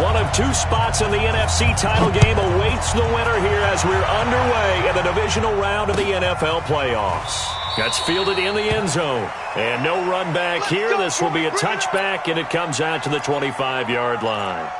One of two spots in the NFC title game awaits the winner here as we're underway in the divisional round of the NFL playoffs. That's fielded in the end zone. And no run back here. This will be a touchback, and it comes out to the 25-yard line.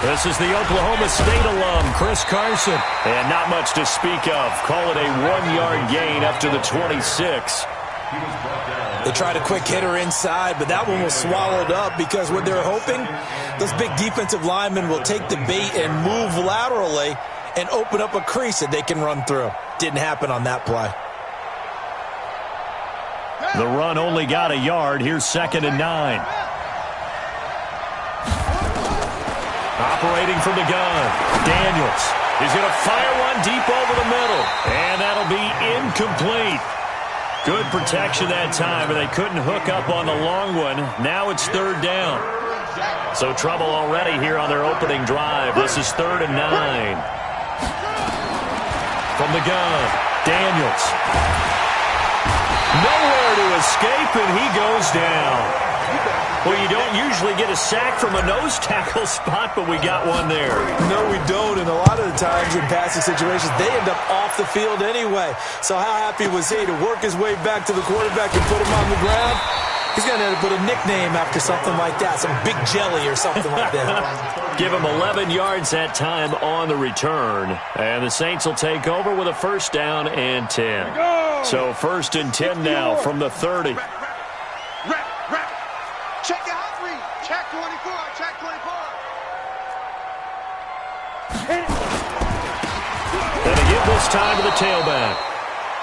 This is the Oklahoma State alum, Chris Carson. And not much to speak of. Call it a 1-yard gain up to the 26. They tried a quick hitter inside, but that one was swallowed up because what they're hoping, those big defensive linemen will take the bait and move laterally and open up a crease that they can run through. Didn't happen on that play. The run only got a yard. Here's 2nd and 9. Operating from the gun, Daniels. He's going to fire one deep over the middle, and that'll be incomplete. Good protection that time, but they couldn't hook up on the long one. Now it's 3rd down. So trouble already here on their opening drive. This is 3rd and 9. From the gun, Daniels. Nowhere to escape, and he goes down. Well, you don't usually get a sack from a nose tackle spot, but we got one there. No, we don't, and a lot of the times in passing situations, they end up off the field anyway. So how happy was he to work his way back to the quarterback and put him on the ground? He's going to have to put a nickname after something like that, some Big Jelly or something like that. Give him 11 yards that time on the return, and the Saints will take over with a 1st down and 10. So 1st and 10 now from the 30. Check your hot read. Check 24. Check 24. And to give this time to the tailback.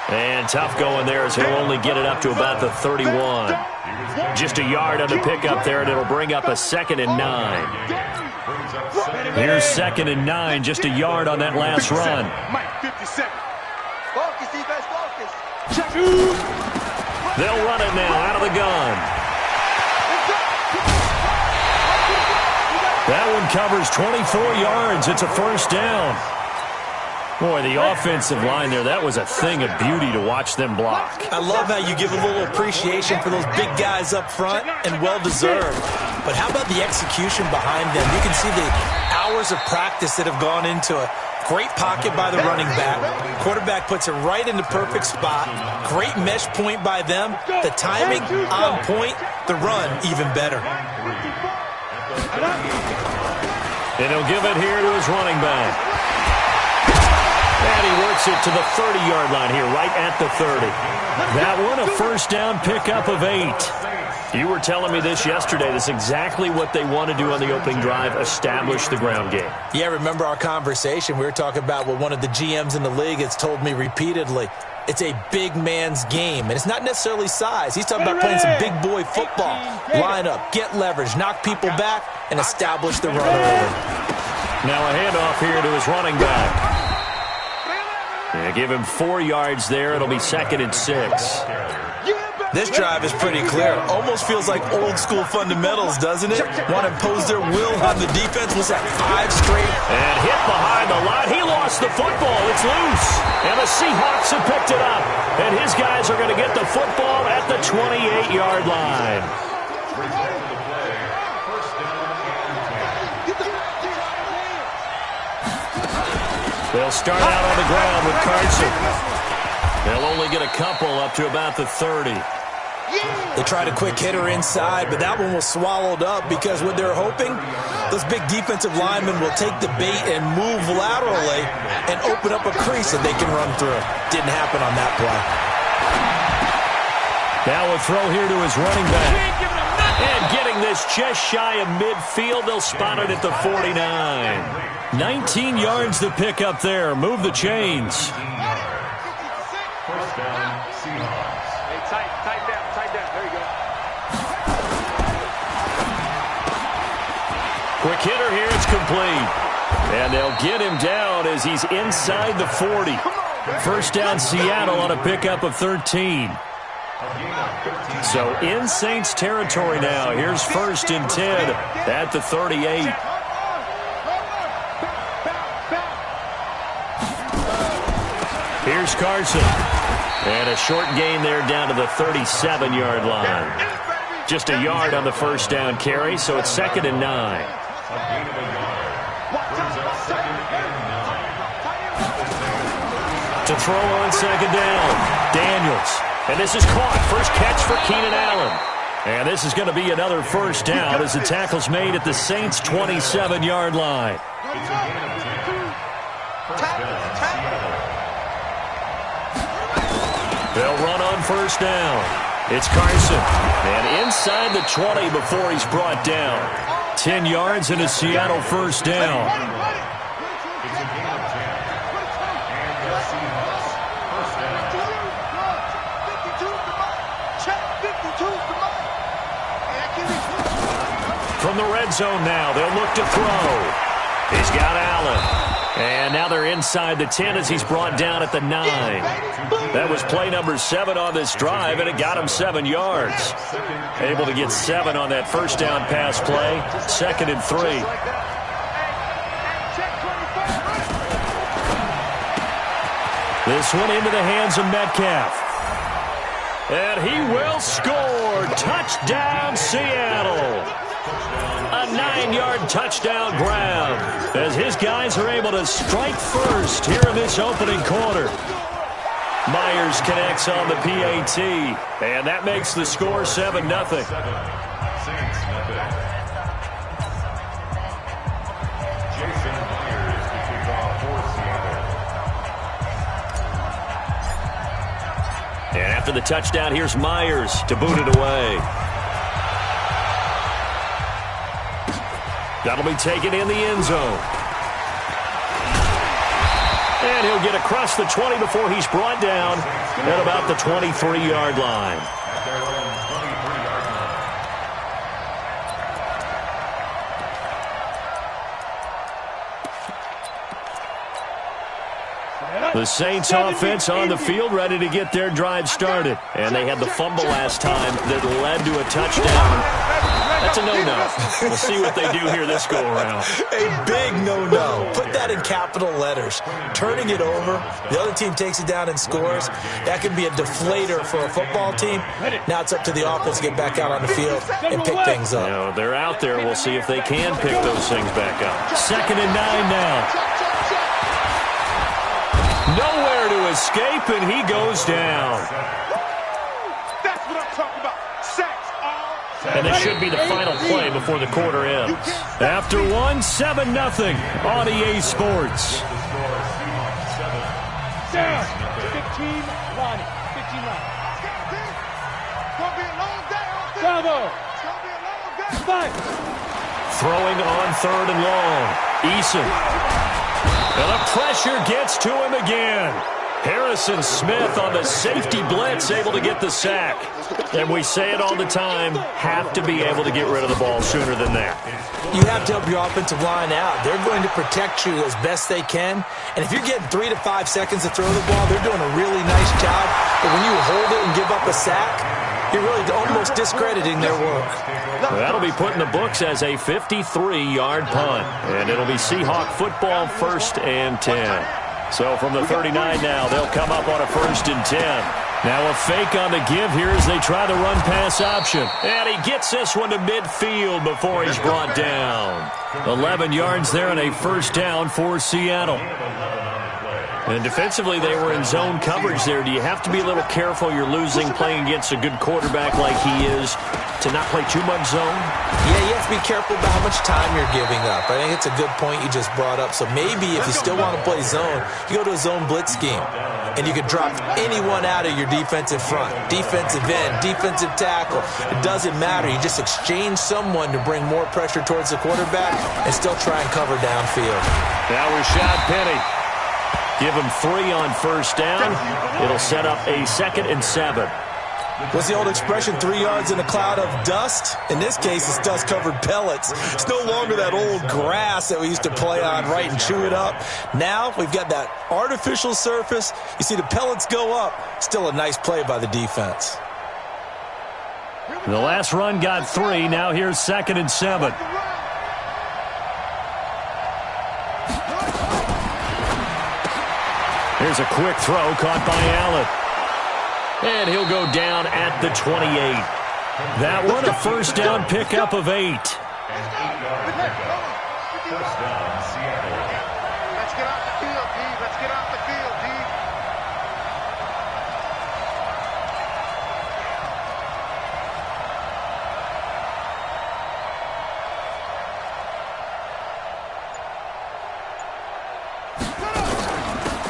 And tough going there as he'll only get it up to about the 31. Just a yard on the pickup there, and it'll bring up a 2nd and 9. Here's 2nd and 9, just a yard on that last run. Focus, defense, focus. They'll run it now out of the gun. That one covers 24 yards. It's a 1st down. Boy, the offensive line there, that was a thing of beauty to watch them block. I love how you give a little appreciation for those big guys up front, and well-deserved. But how about the execution behind them? You can see the hours of practice that have gone into it. Great pocket by the running back. Quarterback puts it right in the perfect spot. Great mesh point by them. The timing on point. The run even better. And he'll give it here to his running back. And he works it to the 30-yard line here, right at the 30. That one, a 1st down pickup of 8. You were telling me this yesterday. This is exactly what they want to do on the opening drive, establish the ground game. Yeah, remember our conversation. We were talking about what one of the GMs in the league has told me repeatedly. It's a big man's game, and it's not necessarily size. He's talking about playing some big boy football. Line up, get leverage, knock people back, and establish the run early. Now a handoff here to his running back. And give him 4 yards there. It'll be 2nd and 6. This drive is pretty clear. Almost feels like old school fundamentals, doesn't it? Want to impose their will on the defense. Was that 5 straight? And hit behind the line. He lost the football. It's loose. And the Seahawks have picked it up. And his guys are going to get the football at the 28-yard line. They'll start out on the ground with Carson. They'll only get a couple up to about the 30. They tried a quick hitter inside, but that one was swallowed up because what they're hoping, those big defensive linemen will take the bait and move laterally and open up a crease that they can run through. Didn't happen on that play. Now a throw here to his running back. And getting this just shy of midfield. They'll spot it at the 49. 19 yards to pick up there. Move the chains. First down, Seahawks. Hey, tight down. There you go. Quick hitter here. It's complete. And they'll get him down as he's inside the 40. First down, Seattle on a pickup of 13. So in Saints territory now. Here's 1st and 10 at the 38. Here's Carson. And a short gain there down to the 37-yard line. Just a yard on the first down carry, so it's 2nd and 9. To throw on 2nd down, Daniels. And this is caught. First catch for Keenan Allen. And this is going to be another first down as the tackle's made at the Saints' 27-yard line. They'll run on first down. It's Carson. And inside the 20 before he's brought down. 10 yards and a Seattle first down. From the red zone now, they'll look to throw. He's got Allen. And now they're inside the 10 as he's brought down at the 9. That was play number 7 on this drive, and it got him 7 yards. Able to get 7 on that first down pass play. 2nd and 3. This one into the hands of Metcalf. And he will score. Touchdown, Seattle. A 9-yard touchdown grab as his guys are able to strike first here in this opening quarter. Myers connects on the PAT, and that makes the score 7-0. And after the touchdown, here's Myers to boot it away. That'll be taken in the end zone. And he'll get across the 20 before he's brought down at about the 23-yard line. The Saints offense on the field ready to get their drive started. And they had the fumble last time that led to a touchdown. That's a no-no. We'll see what they do here this go-around. A big no-no. Put that in capital letters. Turning it over, the other team takes it down and scores. That can be a deflator for a football team. Now it's up to the offense to get back out on the field and pick things up. You know, they're out there. We'll see if they can pick those things back up. 2nd and 9 now. Nowhere to escape, and he goes down. That's what I'm talking about. Sacks all. And this should be the final play before the quarter ends. After 7-0 on EA Sports. Down. 15 Lonnie. 15 Lonnie. It's going to be a long day. Bravo. It's going to be a long day. Fight. Throwing on 3rd and long. Eason. And the pressure gets to him again. Harrison Smith on the safety blitz, able to get the sack. And we say it all the time, have to be able to get rid of the ball sooner than that. You have to help your offensive line out. They're going to protect you as best they can. And if you're getting 3 to 5 seconds to throw the ball, they're doing a really nice job. But when you hold it and give up a sack, you're really almost discrediting their work. That'll be put in the books as a 53-yard punt. And it'll be Seahawk football 1st and 10. So from the 39 now, they'll come up on a 1st and 10. Now a fake on the give here as they try the run-pass option. And he gets this one to midfield before he's brought down. 11 yards there and a first down for Seattle. And defensively, they were in zone coverage there. Do you have to be a little careful? You're losing playing against a good quarterback like he is to not play too much zone? Yeah, you have to be careful about how much time you're giving up. I think it's a good point you just brought up. So maybe if you still want to play zone, you go to a zone blitz scheme. And you can drop anyone out of your defensive front. Defensive end, defensive tackle. It doesn't matter. You just exchange someone to bring more pressure towards the quarterback and still try and cover downfield. Now Rashad Penny. Give him 3 on first down. It'll set up a 2nd and 7. What's the old expression, 3 yards in a cloud of dust? In this case, it's dust-covered pellets. It's no longer that old grass that we used to play on, right, and chew it up. Now we've got that artificial surface. You see the pellets go up. Still a nice play by the defense. The last run got 3. Now here's 2nd and 7. Here's a quick throw caught by Allen. And he'll go down at the 28. That one, a first down pickup of 8. Let's get off the field, D. Let's get off the field, D.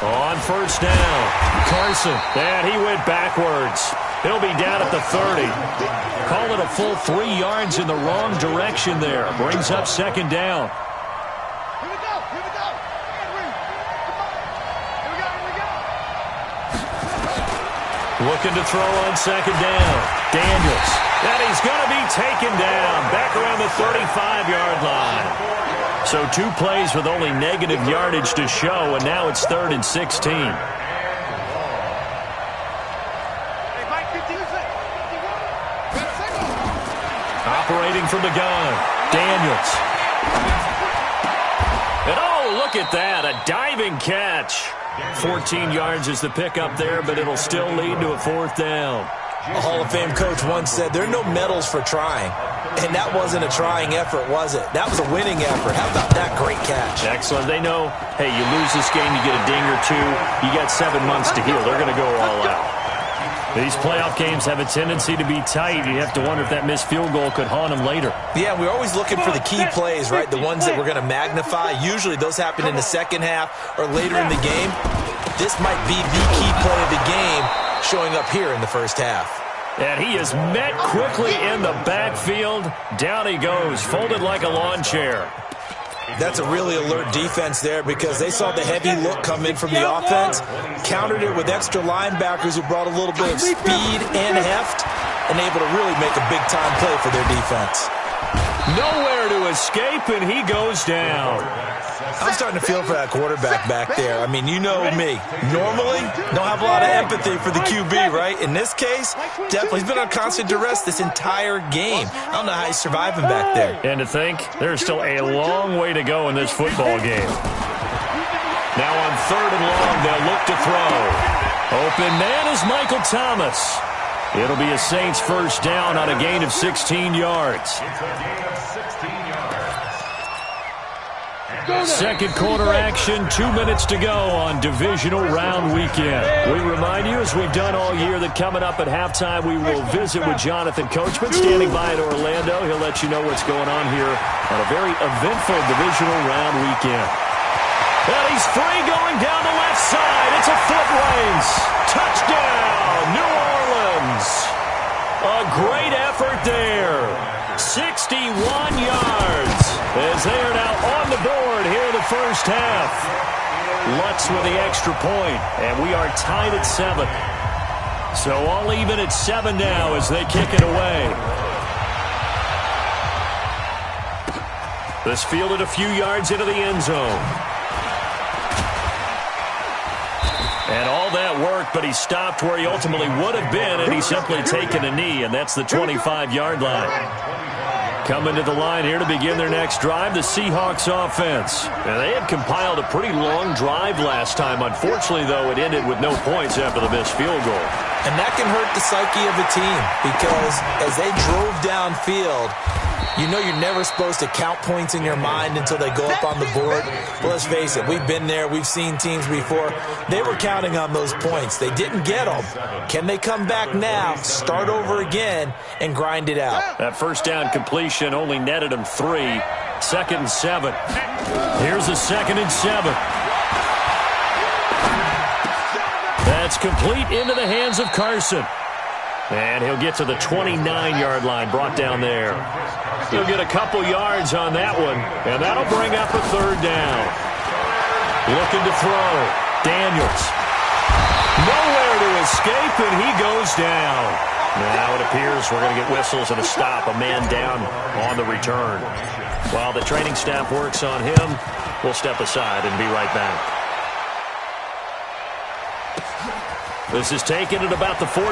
On first down, Carson. And he went backwards. He'll be down at the 30. Call it a full 3 yards in the wrong direction there. Brings up 2nd down. Here we go. Here we go. Here we go. Looking to throw on 2nd down. Daniels. And he's going to be taken down. Back around the 35-yard line. So 2 plays with only negative yardage to show, and now it's 3rd and 16. Operating from the gun, Daniels. And oh, look at that, a diving catch. 14 yards is the pickup there, but it'll still lead to a 4th down. A Hall of Fame coach once said, there are no medals for trying. And that wasn't a trying effort, was it? That was a winning effort. How about that great catch? Excellent. They know, hey, you lose this game, you get a ding or 2. You got 7 months to heal. They're going to go all out. These playoff games have a tendency to be tight. You have to wonder if that missed field goal could haunt them later. Yeah, we're always looking for the key plays, right? The ones that we're going to magnify. Usually those happen in the second half or later in the game. This might be the key play of the game showing up here in the first half. And he is met quickly in the backfield. Down he goes, folded like a lawn chair. That's a really alert defense there because they saw the heavy look come in from the offense, countered it with extra linebackers who brought a little bit of speed and heft, and able to really make a big-time play for their defense. Nowhere to escape, and he goes down. I'm starting to feel for that quarterback back there. I mean, you know me. Normally, don't have a lot of empathy for the QB, right? In this case, definitely. He's been on constant duress this entire game. I don't know how he's surviving back there. And to think, there's still a long way to go in this football game. Now on 3rd and long, they'll look to throw. Open man is Michael Thomas. It'll be a Saints first down on a gain of 16 yards. Second quarter action, 2 minutes to go on divisional round weekend. We remind you, as we've done all year, that coming up at halftime, we will visit with Jonathan Coachman, standing by in Orlando. He'll let you know what's going on here on a very eventful divisional round weekend. And he's free going down the left side. It's a foot race. Touchdown, New Orleans. A great effort there. 61 yards as they are now on the board here in the first half. Lutz with the extra point, and we are tied at 7. So all even at 7 now as they kick it away. This fielded a few yards into the end zone. And all that worked, but he stopped where he ultimately would have been, and he's simply taken a knee, and that's the 25-yard line. Coming to the line here to begin their next drive, the Seahawks offense. And they had compiled a pretty long drive last time. Unfortunately, though, it ended with no points after the missed field goal. And that can hurt the psyche of a team because as they drove downfield, You know you're never supposed to count points in your mind until they go up on the board. But let's face it, we've been there. We've seen teams before. They were counting on those points. They didn't get them. Can they come back now, start over again, and grind it out? That first down completion only netted him 3. 2nd and 7. Here's a 2nd and 7. That's complete into the hands of Carson. And he'll get to the 29-yard line, brought down there. He'll get a couple yards on that one, and that'll bring up a 3rd down. Looking to throw. Daniels. Nowhere to escape, and he goes down. Now it appears we're going to get whistles and a stop, a man down on the return. While the training staff works on him, we'll step aside and be right back. This is taken at about the 14.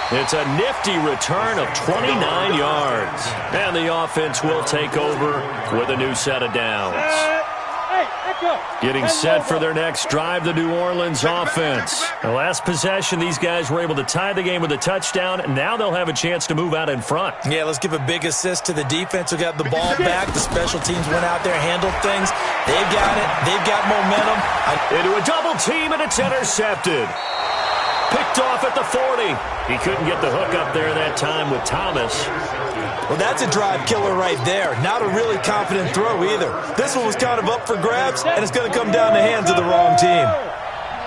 It's a nifty return of 29 yards. And the offense will take over with a new set of downs. Getting set for their next drive, the New Orleans offense. The last possession, these guys were able to tie the game with a touchdown, and now they'll have a chance to move out in front. Yeah, let's give a big assist to the defense who got the ball back. The special teams went out there, handled things. They've got it. They've got momentum. Into a double team, and it's intercepted. Picked off at the 40. He couldn't get the hook up there that time with Thomas. Well, that's a drive killer right there. Not a really confident throw either. This one was kind of up for grabs, and it's going to come down the hands of the wrong team.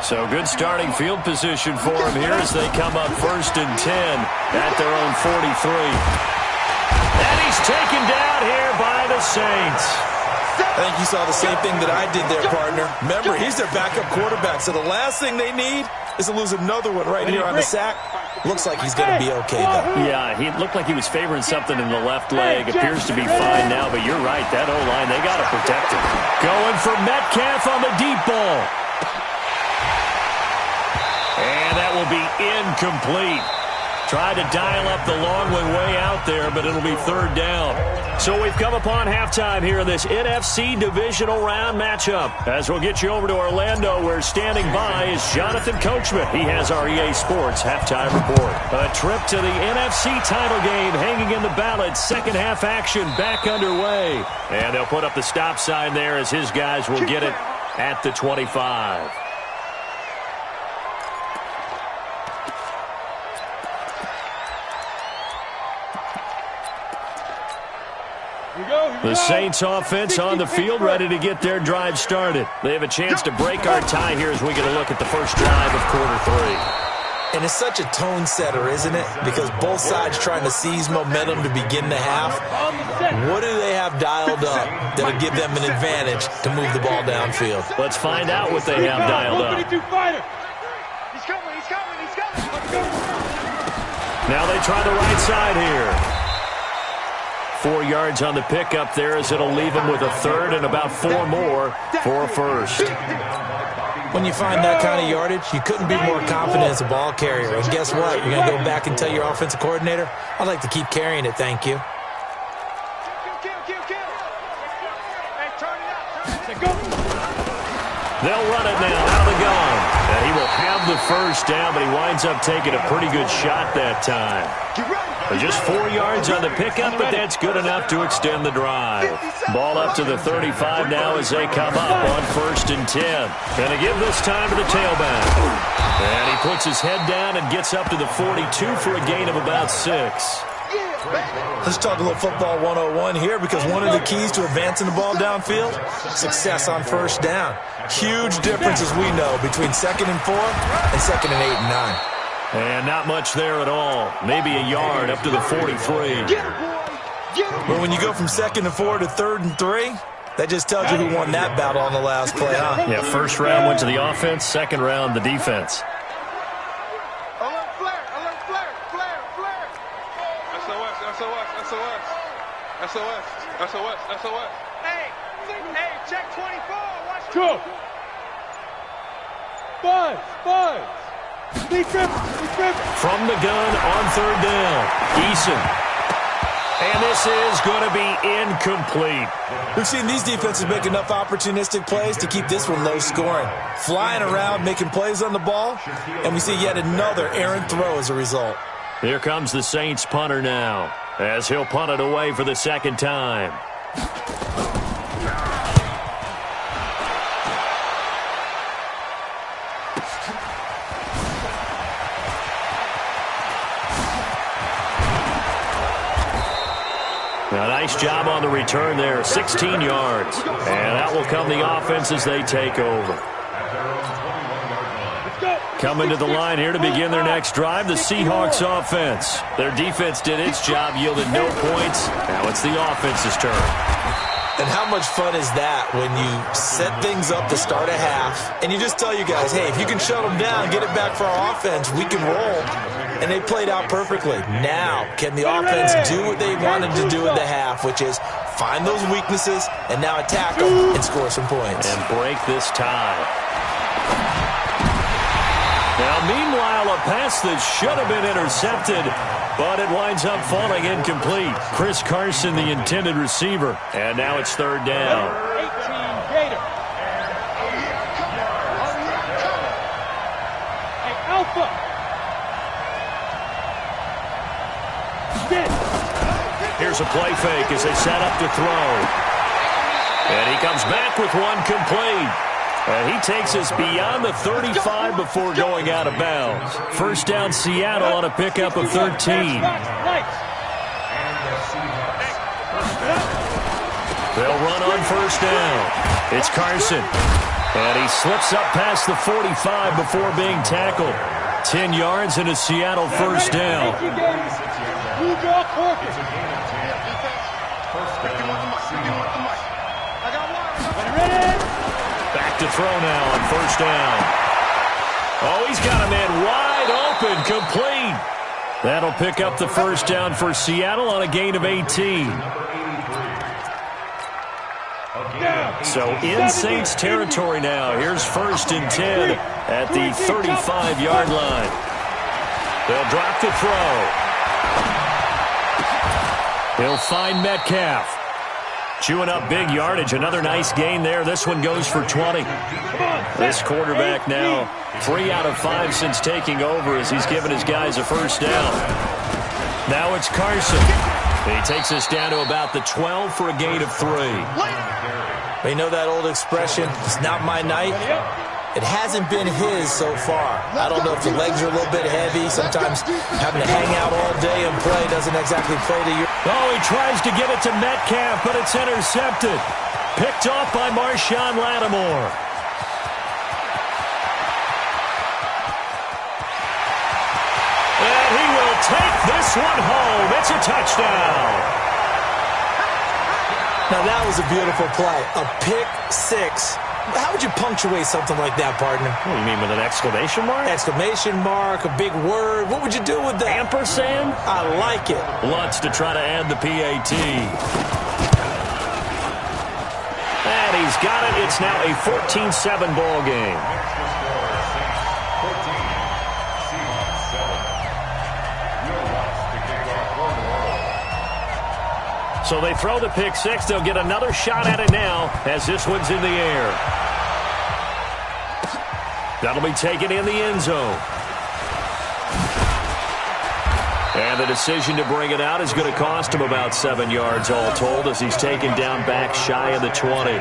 So good starting field position for him here as they come up 1st and 10 at their own 43. And he's taken down here by the Saints. I think you saw the same thing that I did there, partner. Remember, he's their backup quarterback, so the last thing they need is to lose another one right here on the sack. Looks like he's going to be okay, though. Yeah, he looked like he was favoring something in the left leg. Appears to be fine now, but you're right. That O-line, they got to protect him. Going for Metcalf on the deep ball. And that will be incomplete. Tried to dial up the long one way out there, but it'll be 3rd down. So we've come upon halftime here in this NFC divisional round matchup. As we'll get you over to Orlando, where standing by is Jonathan Coachman. He has our EA Sports halftime report. A trip to the NFC title game hanging in the balance. Second half action back underway. And they'll put up the stop sign there as his guys will get it at the 25. The Saints offense on the field, ready to get their drive started. They have a chance to break our tie here as we get a look at the first drive of quarter 3. And it's such a tone setter, isn't it? Because both sides trying to seize momentum to begin the half. What do they have dialed up that'll give them an advantage to move the ball downfield? Let's find out what they have dialed up. Now they try the right side here. 4 yards on the pickup there as it'll leave him with a 3rd and about 4 more for a 1st. When you find that kind of yardage, you couldn't be more confident as a ball carrier. And guess what? You're going to go back and tell your offensive coordinator, I'd like to keep carrying it, thank you. They'll run it now out of the gun. And he will have the 1st down, but he winds up taking a pretty good shot that time. Just 4 yards on the pickup, but that's good enough to extend the drive. Ball up to the 35 now as they come up on 1st and 10. Going to give this time to the tailback. And he puts his head down and gets up to the 42 for a gain of about 6. Let's talk a little football 101 here, because one of the keys to advancing the ball downfield, success on 1st down. Huge difference, as we know, between 2nd and 4 and 2nd and 8 and 9. And not much there at all. Maybe a yard up to the 43. But when you go from 2nd and 4 to 3rd and 3, that just tells you who won that battle on the last play, huh? Yeah, 1st round went to the offense, 2nd round the defense. Alert flare, alert flare, flare, flare. SOS, SOS, SOS. SOS, SOS, SOS. Hey, check 24. Watch. Go. Buzz. From the gun on 3rd down, Eason. And this is going to be incomplete. We've seen these defenses make enough opportunistic plays to keep this one low scoring. Flying around, making plays on the ball, and we see yet another errant throw as a result. Here comes the Saints punter now, as he'll punt it away for the second time. A nice job on the return there, 16 yards. And that will come the offense as they take over. Coming to the line here to begin their next drive, the Seahawks offense. Their defense did its job, yielded no points. Now it's the offense's turn. And how much fun is that when you set things up to start a half, and you just tell you guys, hey, if you can shut them down, get it back for our offense, we can roll. And they played out perfectly. Now, can the offense do what they wanted to do in the half, which is find those weaknesses and now attack them and score some points. And break this tie. Now, meanwhile, a pass that should have been intercepted, but it winds up falling incomplete. Chris Carson, the intended receiver. And now it's third down. 18 Gator. Hey, Alpha. Here's a play fake as they set up to throw. And he comes back with one complete. And he takes us beyond the 35 before going out of bounds. First down, Seattle on a pickup of 13. They'll run on first down. It's Carson. And he slips up past the 45 before being tackled. 10 yards and a Seattle first down. Back to throw now on first down. Oh, he's got a man wide open, complete. That'll pick up the first down for Seattle on a gain of 18. So in Saints territory now. Here's first and 10 at the 35-yard line. They'll drop the throw. He'll find Metcalf. Chewing up big yardage. Another nice gain there. This one goes for 20. This quarterback now 3 out of 5 since taking over as he's given his guys a first down. Now it's Carson. He takes us down to about the 12 for a gain of 3. You know that old expression, it's not my night? It hasn't been his so far. I don't know if the legs are a little bit heavy. Sometimes having to hang out all day and play doesn't exactly play to you. Oh, he tries to get it to Metcalf, but it's intercepted. Picked off by Marshawn Lattimore. And he will take this one home. It's a touchdown. Now, that was a beautiful play. A pick six. How would you punctuate something like that, partner? What do you mean, with an exclamation mark? Exclamation mark, a big word. What would you do with that? Ampersand? I like it. Lutz to try to add the PAT. And he's got it. It's now a 14-7 ball game. So they throw the pick six. They'll get another shot at it now as this one's in the air. That'll be taken in the end zone. And the decision to bring it out is going to cost him about 7 yards all told as he's taken down back shy of the 20.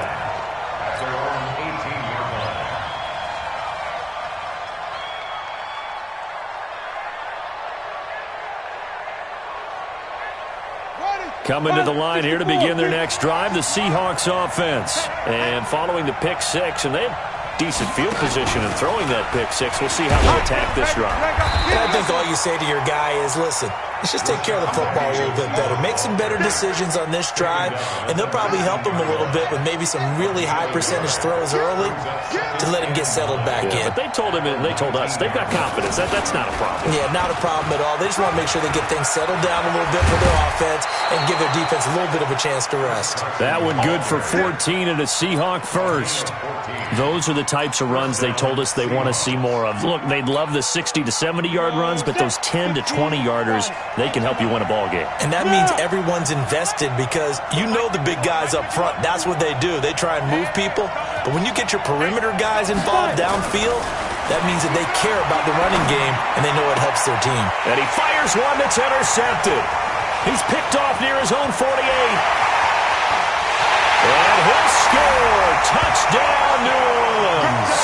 Coming to the line here to begin their next drive, the Seahawks offense. And following the pick six, and they have decent field position in throwing that pick six. We'll see how they attack this drive. And I think all you say to your guy is, listen, let's just take care of the football a little bit better. Make some better decisions on this drive, and they'll probably help him a little bit with maybe some really high percentage throws early to let him get settled back in. But they told him, and they told us, they've got confidence. That's not a problem. Yeah, not a problem at all. They just want to make sure they get things settled down a little bit for their offense and give their defense a little bit of a chance to rest. That one good for 14 and a Seahawk first. Those are the types of runs they told us they want to see more of. Look, they'd love the 60 to 70-yard runs, but those 10 to 20-yarders, they can help you win a ball game. And that means everyone's invested because you know the big guys up front, that's what they do. They try and move people. But when you get your perimeter guys involved downfield, that means that they care about the running game and they know it helps their team. And he fires Here's one that's intercepted. He's picked off near his own 48. And he'll score. Touchdown, New Orleans.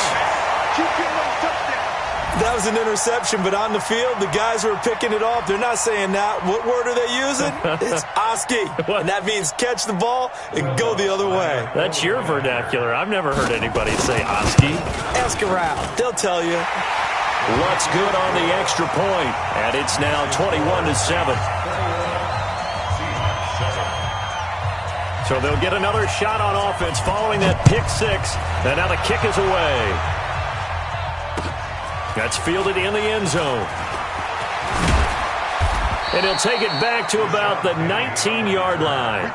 That was an interception, but on the field, the guys who are picking it off, they're not saying that. What word are they using? It's Oski. And that means catch the ball and go the other way. That's your vernacular. I've never heard anybody say Oski. Ask around. They'll tell you. What's good on the extra point? And it's now 21-7. So they'll get another shot on offense following that pick six. And now the kick is away. That's fielded in the end zone. And he'll take it back to about the 19-yard line.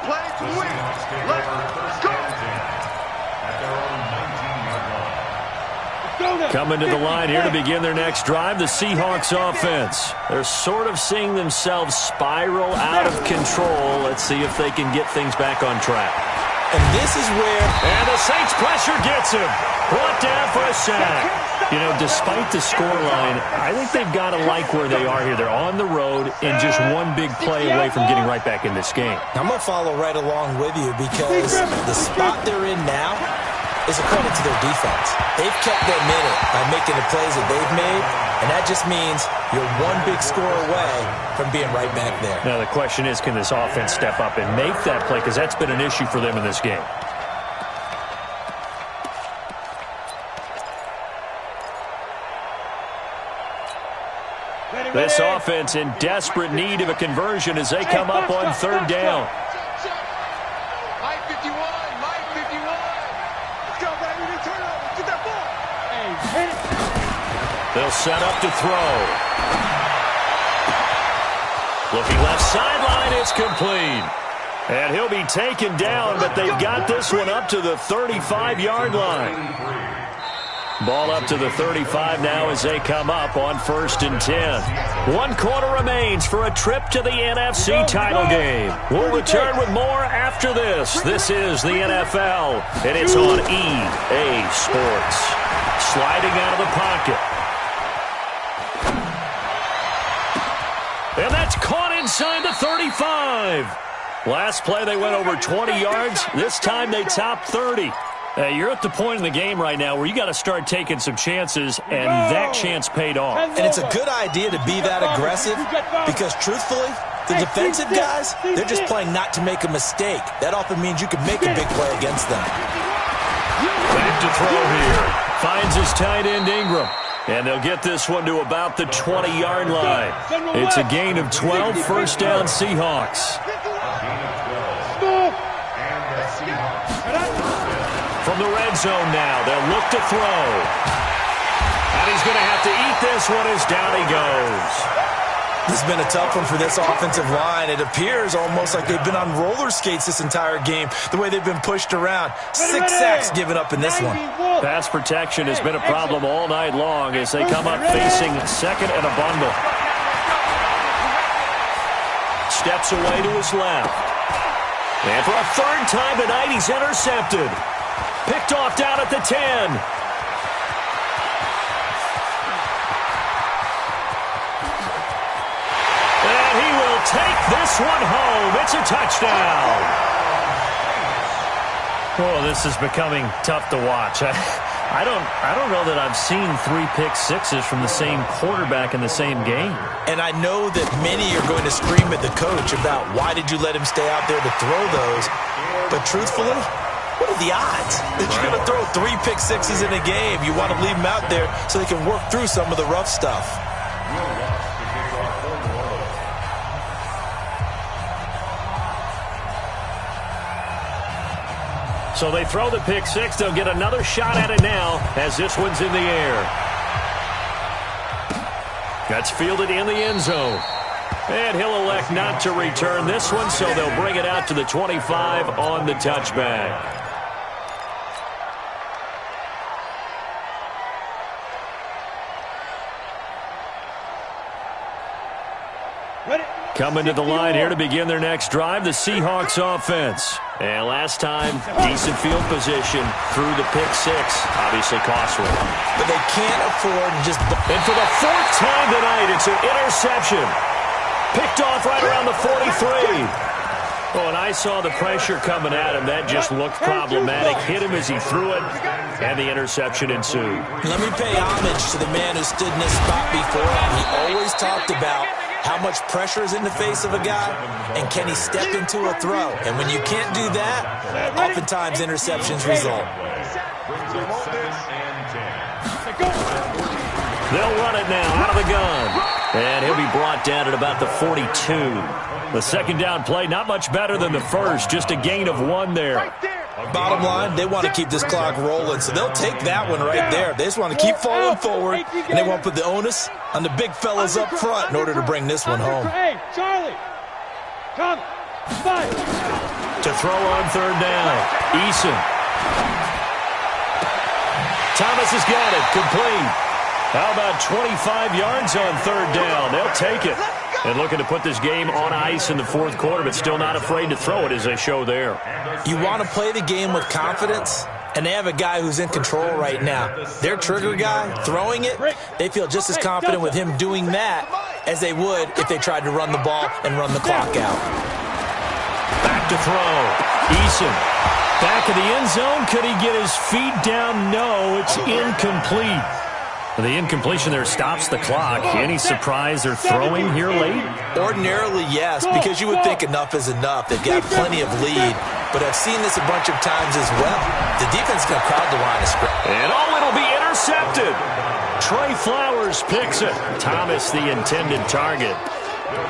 Coming to the line here to begin their next drive, the Seahawks offense. They're sort of seeing themselves spiral out of control. Let's see if they can get things back on track. And this is where... And the Saints pressure gets him. Brought down for a sack. You know, despite the scoreline, I think they've got to like where they are here. They're on the road and just one big play away from getting right back in this game. I'm going to follow right along with you because the spot they're in now is a credit to their defense. They've kept their minute by making the plays that they've made, and that just means you're one big score away from being right back there. Now the question is, can this offense step up and make that play? Because that's been an issue for them in this game. This offense in desperate need of a conversion as they come up on third down. They'll set up to throw. Looking left sideline, it's complete. And he'll be taken down, but they've got this one up to the 35-yard line. Ball up to the 35 now as they come up on 1st and 10. 1 quarter remains for a trip to the NFC title game. We'll return with more after this. This is the NFL, and it's on EA Sports. Sliding out of the pocket. And that's caught inside the 35. Last play, they went over 20 yards. This time, they topped 30. You're at the point in the game right now where you got to start taking some chances, and that chance paid off. And it's a good idea to be that aggressive because, truthfully, the defensive guys, they're just playing not to make a mistake. That often means you can make a big play against them. Back to throw here. Finds his tight end, Ingram. And they'll get this one to about the 20-yard line. It's a gain of 12, first down Seahawks. From the red zone now, they'll look to throw. And he's going to have to eat this one as down he goes. This has been a tough one for this offensive line. It appears almost like they've been on roller skates this entire game, the way they've been pushed around. 6 sacks given up in this one. Pass protection has been a problem all night long as they come up facing second and a bundle. Steps away to his left. And for a third time tonight, he's intercepted. Picked off down at the 10. And he will take this one home. It's a touchdown. Oh, this is becoming tough to watch. I don't know that I've seen 3 pick sixes from the same quarterback in the same game. And I know that many are going to scream at the coach about why did you let him stay out there to throw those. But truthfully, what are the odds that you're going to throw 3 pick sixes in a game? You want to leave them out there so they can work through some of the rough stuff. So they throw the pick six. They'll get another shot at it now as this one's in the air. That's fielded in the end zone. And he'll elect not to return this one, so they'll bring it out to the 25 on the touchback. Coming to the line here to begin their next drive, the Seahawks offense. And last time, decent field position through the pick six. Obviously costly. But they can't afford just... And for the 4th time tonight, it's an interception. Picked off right around the 43. Oh, and I saw the pressure coming at him. That just looked problematic. Hit him as he threw it, and the interception ensued. Let me pay homage to the man who stood in this spot before him. He always talked about how much pressure is in the face of a guy, and can he step into a throw? And when you can't do that, oftentimes interceptions result. They'll run it now out of the gun. And he'll be brought down at about the 42. The second down play, not much better than the first, just a gain of 1 there. Bottom line, they want to keep this clock rolling, so they'll take that one right there. They just want to keep falling forward, and they want to put the onus on the big fellas up front in order to bring this one home. Hey, Charlie, come, fight. To throw on third down, Eason. Thomas has got it, complete. How about 25 yards on third down? They'll take it. And looking to put this game on ice in the fourth quarter, but still not afraid to throw it as they show there. You want to play the game with confidence, and they have a guy who's in control right now. Their trigger guy, throwing it, they feel just as confident with him doing that as they would if they tried to run the ball and run the clock out. Back to throw. Eason. Back of the end zone. Could he get his feet down? No, it's incomplete. The incompletion there stops the clock. Any surprise they're throwing here late? Ordinarily, yes, because you would think enough is enough. They've got plenty of lead, but I've seen this a bunch of times as well. The defense is going to crowd the line of scrimmage. And it'll be intercepted. Trey Flowers picks it. Thomas, the intended target.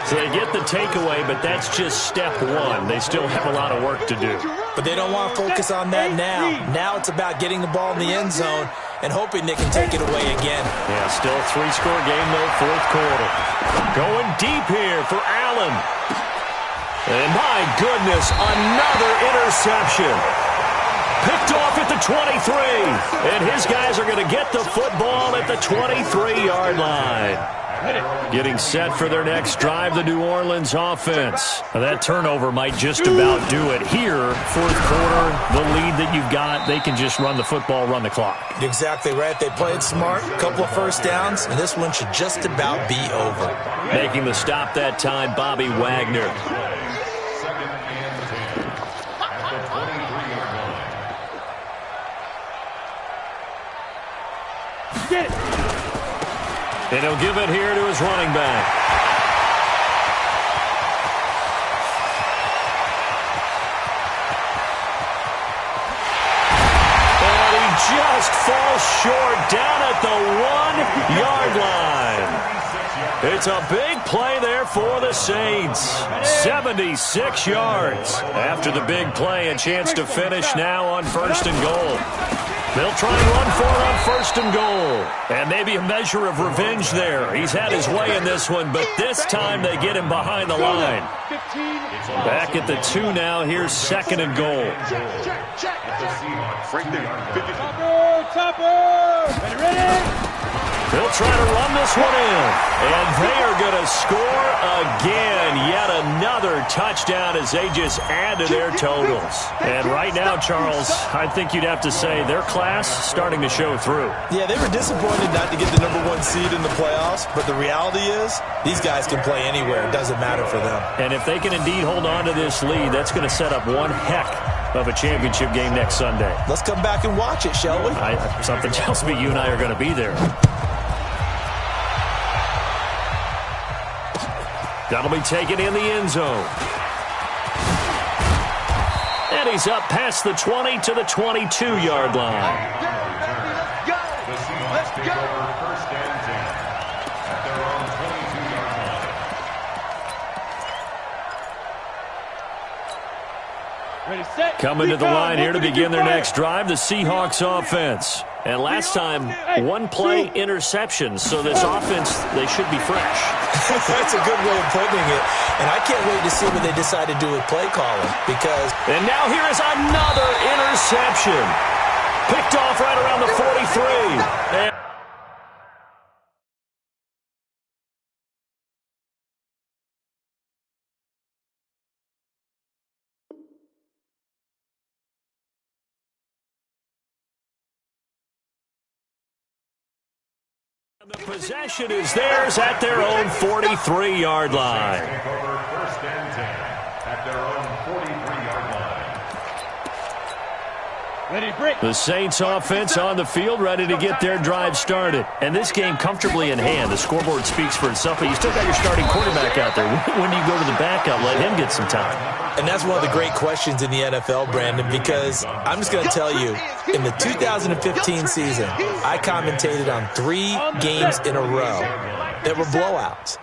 So they get the takeaway, but that's just step one. They still have a lot of work to do. But they don't want to focus on that now. Now it's about getting the ball in the end zone and hoping they can take it away again. Yeah, still a 3-score game, though, fourth quarter. Going deep here for Allen. And my goodness, another interception. Picked off at the 23. And his guys are going to get the football at the 23-yard line. Getting set for their next drive, the New Orleans offense. That turnover might just about do it here. Fourth quarter, the lead that you've got, they can just run the football, run the clock. Exactly right. They played smart, a couple of first downs, and this one should just about be over. Making the stop that time, Bobby Wagner. Get it. And he'll give it here to his running back. And he just falls short down at the 1-yard line. It's a big play there for the Saints. 76 yards. After the big play, a chance to finish now on 1st and goal. They'll try and run for it on 1st and goal. And maybe a measure of revenge there. He's had his way in this one, but this time they get him behind the line. Back at the 2 now. Here's 2nd and goal. Topper! Ready? They'll try to run this one in. And they are going to score again. Yet another touchdown as they just add to their totals. And right now, Charles, I think you'd have to say their class starting to show through. Yeah, they were disappointed not to get the #1 seed in the playoffs, but the reality is these guys can play anywhere. It doesn't matter for them. And if they can indeed hold on to this lead, that's going to set up one heck of a championship game next Sunday. Let's come back and watch it, shall we? Something tells me you and I are going to be there. That'll be taken in the end zone. And he's up past the 20 to the 22-yard line. Let's go! First and 10. At their own 22-yard line. Ready, set. Coming to the line here to begin their next drive, the Seahawks offense. And last time, one play interception. So this offense, they should be fresh. That's a good way of putting it. And I can't wait to see what they decide to do with play calling. And now here is another interception. Picked off right around the 43. And The possession is theirs at their own 43-yard line. First and 10 at their own 43-yard line. The Saints offense on the field, ready to get their drive started. And this game comfortably in hand. The scoreboard speaks for itself, but you still got your starting quarterback out there. When do you go to the backup, let him get some time? And that's one of the great questions in the NFL, Brandon, because I'm just going to tell you, in the 2015 season, I commentated on 3 games in a row that were blowouts.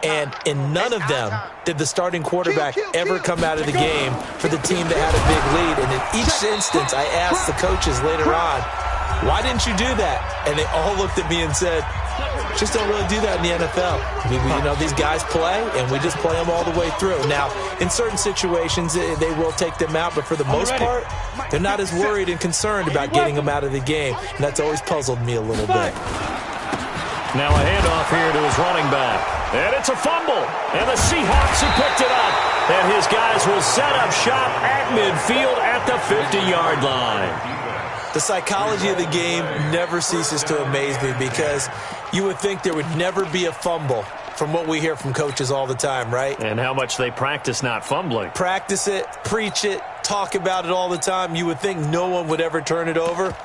And in none of them did the starting quarterback ever come out of the game for the team that had a big lead. And in each instance, I asked the coaches later on, why didn't you do that? And they all looked at me and said, just don't really do that in the NFL. These guys play, and we just play them all the way through. Now, in certain situations, they will take them out, but for the most part, they're not as worried and concerned about getting them out of the game. And that's always puzzled me a little bit. Now a handoff here to his running back. And it's a fumble. And the Seahawks have picked it up. And his guys will set up shop at midfield at the 50-yard line. The psychology of the game never ceases to amaze me because you would think there would never be a fumble from what we hear from coaches all the time, right? And how much they practice not fumbling. Practice it, preach it, talk about it all the time. You would think no one would ever turn it over.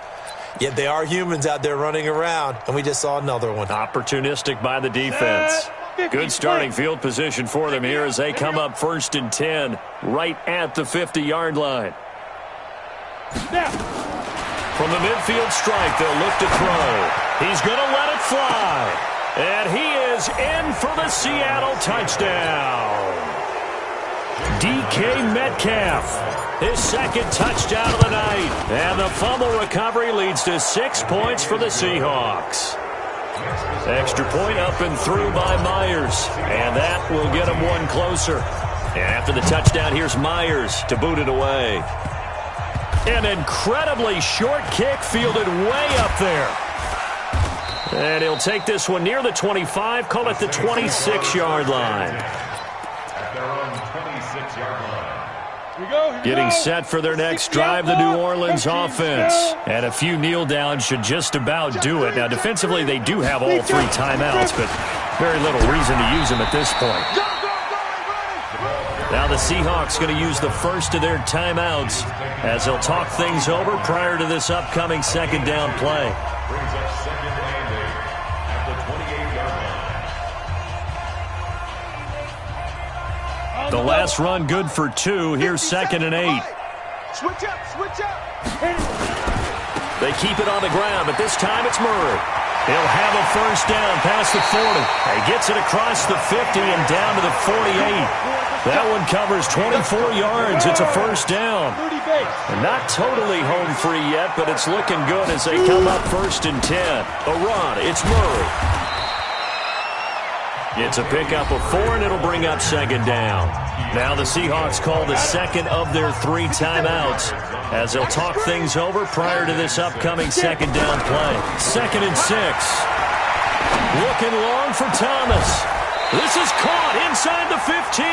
Yet they are humans out there running around, and we just saw another one. Opportunistic by the defense. Good starting field position for them here as they come up 1st and 10 right at the 50-yard line. From the midfield stripe, they'll look to throw. He's going to let it fly. And he is in for the Seattle touchdown. DK Metcalf, his second touchdown of the night. And the fumble recovery leads to 6 points for the Seahawks. Extra point up and through by Myers. And that will get him one closer. And after the touchdown, here's Myers to boot it away. An incredibly short kick fielded way up there. And he'll take this one near the 25, call it the 26-yard line. At their own 26-yard line. Getting set for their next drive, the New Orleans offense. And a few kneel downs should just about do it. Now, defensively, they do have all 3 timeouts, but very little reason to use them at this point. Now the Seahawks going to use the first of their timeouts as they'll talk things over prior to this upcoming second down play. Brings up second and 8 at the 28-yard line. The last run good for 2. Here's 2nd and 8. Switch up, switch up. They keep it on the ground, but this time it's Murray. He'll have a first down past the 40. He gets it across the 50 and down to the 48. That one covers 24 yards. It's a first down. And not totally home free yet, but it's looking good as they come up 1st and 10. A run. It's Murray. It's a pickup of 4, and it'll bring up 2nd down. Now the Seahawks call the second of their 3 timeouts as they'll talk things over prior to this upcoming second down play. 2nd and 6. Looking long for Thomas. This is caught inside the 15.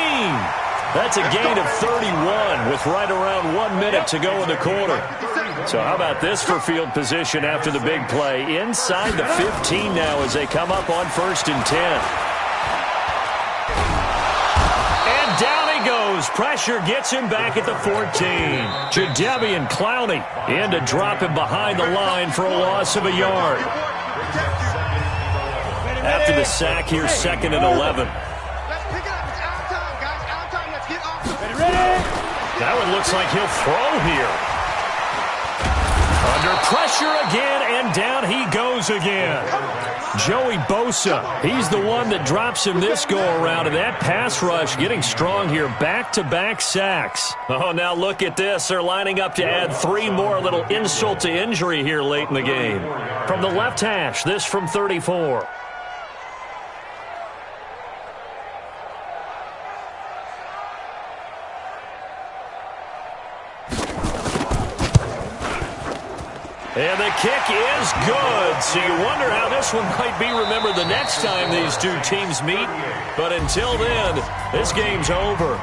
That's a gain of 31 with right around 1 minute to go in the quarter. So how about this for field position after the big play? Inside the 15 now as they come up on 1st and 10. And down he goes. Pressure gets him back at the 14. Jadeveon Clowney in to drop him behind the line for a loss of a yard. After the sack, here's 2nd and 11. That one looks like he'll throw here. Under pressure again, and down he goes again. Joey Bosa, he's the one that drops him this go-around, and that pass rush getting strong here. Back-to-back sacks. Oh, now look at this. They're lining up to add 3 more. A little insult to injury here late in the game. From the left hash, this from 34. And the kick is good. So you wonder how this one might be remembered the next time these two teams meet. But until then, this game's over.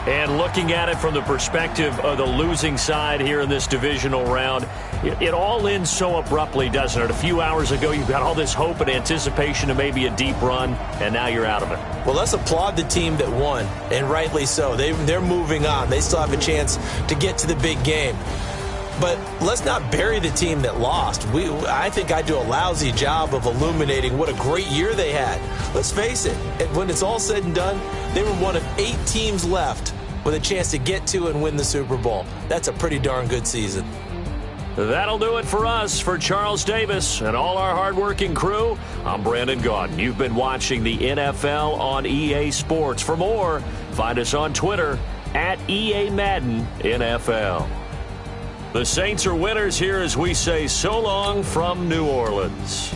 And looking at it from the perspective of the losing side here in this divisional round, it all ends so abruptly, doesn't it? A few hours ago, you've got all this hope and anticipation of maybe a deep run, and now you're out of it. Well, let's applaud the team that won, and rightly so. They're moving on. They still have a chance to get to the big game. But let's not bury the team that lost. I think I do a lousy job of illuminating what a great year they had. Let's face it, when it's all said and done, they were one of 8 teams left with a chance to get to and win the Super Bowl. That's a pretty darn good season. That'll do it for us. For Charles Davis and all our hardworking crew, I'm Brandon Gaudin. You've been watching the NFL on EA Sports. For more, find us on Twitter at EA Madden NFL. The Saints are winners here as we say so long from New Orleans.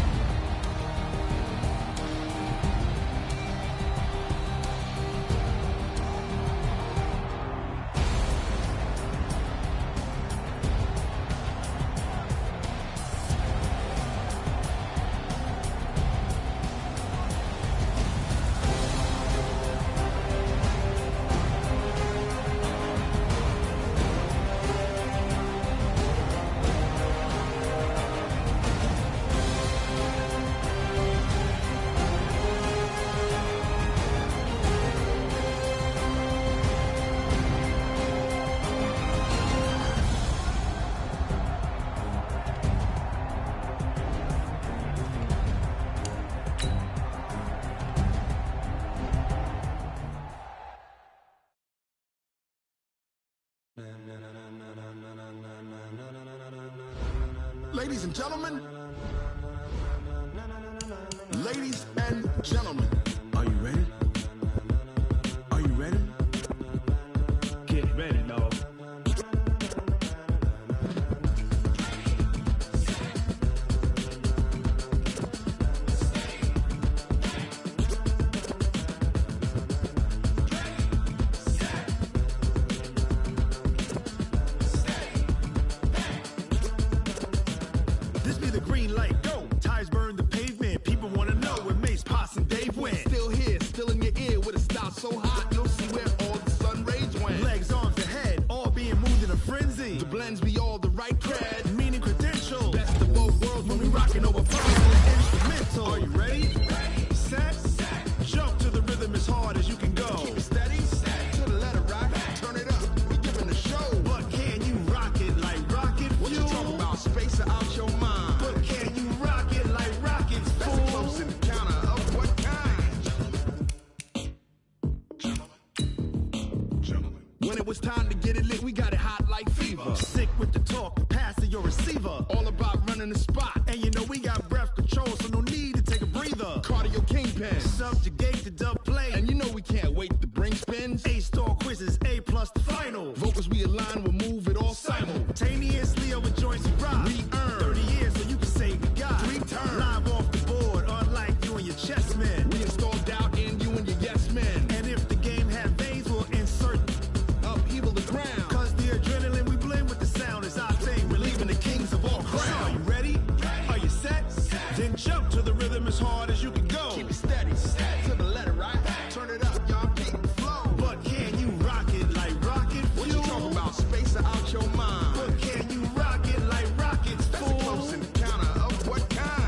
Ladies and gentlemen, ladies and gentlemen, are you ready? Are you ready? Get ready, dog. This be the green light, go. Tires burn the pavement. People want to know where Mace, Potts, and Dave went. Still here, still in your ear with a style so hot, you'll see where all the sun rays went. Legs, arms, and head, all being moved in a frenzy. The blends be all the right cred, meaning credentials. Best of both worlds when we rockin' over personal and instrumental. Are you ready? Set, jump to the rhythm as hard as you can go. Keep it steady, to the letter rock, turn it up, we giving the show. But can you rock it like rocket fuel? What you talking about, space or out your mind? But can you rock it like rockets, fool? That's a close encounter of what kind? Gentlemen. When it was time to get it lit, we got it hot like fever. Sick with the talk, the pass to your receiver. All about running the spot. And you know we got breath control, so no need to take a breather. Cardio kingpin, subjugate the dub play. And you know we can't wait to bring spins. A-star quizzes, A+ the final. Vocals we align, we'll move it all simultaneously over joints and rock. We earn 30 years, so you can say we got 3 turns. Live off the board, unlike you and your chess men. We install doubt in you and your yes men. And if the game had veins, we'll insert upheaval the ground. Cause the adrenaline we blend with the sound is our thing. We're leaving the kings of all crowns. So are you ready? Are you set? Then jump to the rhythm as hard as you can go. Keep it steady, to the letter right. Turn it up, y'all keep the flow. But can you rock it like rocket fuel? What you talking about, space or out your mind? But can you rock it like rockets, fool? That's a close encounter of what kind?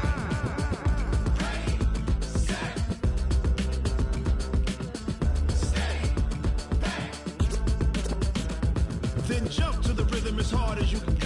Then jump to the rhythm as hard as you can go.